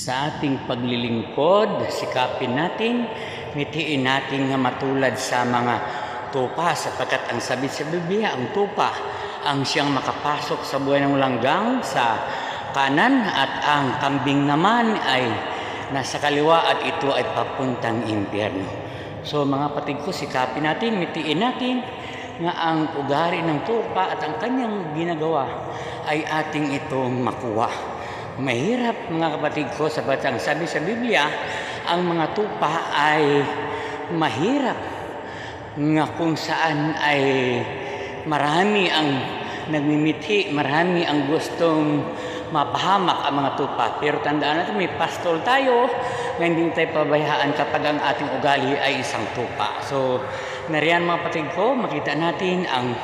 Sa ating paglilingkod, sikapin natin, mitiin natin nga matulad sa mga tupa, sapagkat ang sabi sa Biblia, ang tupa ang siyang makapasok sa buhay ng langgang sa kanan, at ang kambing naman ay nasa kaliwa at ito ay papuntang impyerno. So mga kapatid ko, sikapin natin, mitiin natin nga ang ugali ng tupa at ang kanyang ginagawa ay ating itong makuha. Mahirap mga kapatid ko, sapagkat ang sabi sa Biblia, ang mga tupa ay mahirap, nga kung saan ay marami ang nagmimithi, marami ang gustong mapahamak ang mga tupa. Pero tandaan natin, may pastol tayo na hindi tayo pabayaan kapag ang ating ugali ay isang tupa. So nariyan mga kapatid ko, makita natin ang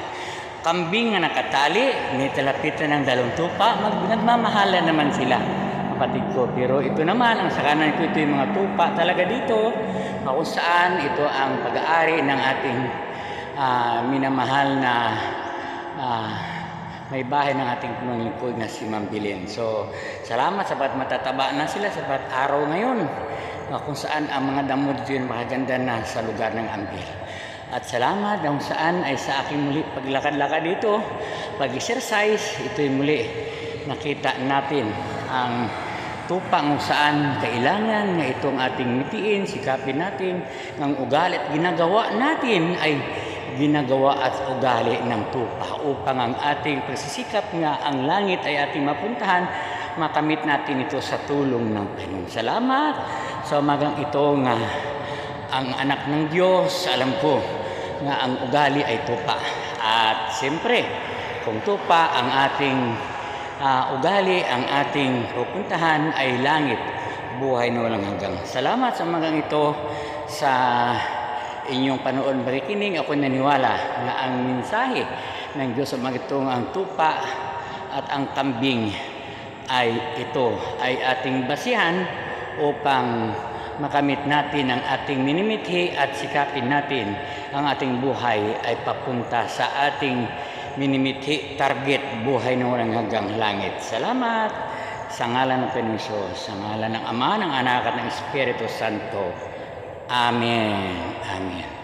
kambing na nakatali, may talapitan ng dalawang tupa, nagmamahala naman sila, kapatid ko. Pero ito naman, ang sakanan ito yung mga tupa talaga dito, kung saan ito ang pag-aari ng ating minamahal na may bahay ng ating pinanglingkod na si Ma'am Bilin. So, salamat sapat matataba na sila sapat araw ngayon, kung saan ang mga damo dito yung makaganda na sa lugar ng Ambil. At salamat kung saan ay sa aking muli paglakad-lakad dito, pag-exercise, ito'y muli nakita natin ang tupa kung saan kailangan na itong ating mitiin, sikapin natin ng ugali at ginagawa natin ay ginagawa at ugali ng tupa upang ang ating pagsisikap nga ang langit ay ating mapuntahan, makamit natin ito sa tulong ng Panginoon. Salamat sa umagang ito nga ang anak ng Diyos, alam ko nga ang ugali ay tupa. At siyempre, kung tupa ang ating ugali, ang ating pupuntahan ay langit, buhay na walang hanggang. Salamat sa umagang ito sa inyong panood makikinig. Ako naniwala na ang mensahe ng Diyos sa mga itong ang tupa at ang kambing ay ito ay ating basihan upang makamit natin ang ating minimithi at sikapin natin ang ating buhay ay papunta sa ating minimithi, target, buhay na walang hanggang langit. Salamat sa ngalan ng Panginoon Hesus, sa ngalan ng Ama, ng Anak at ng Espiritu Santo. Amen. Amen.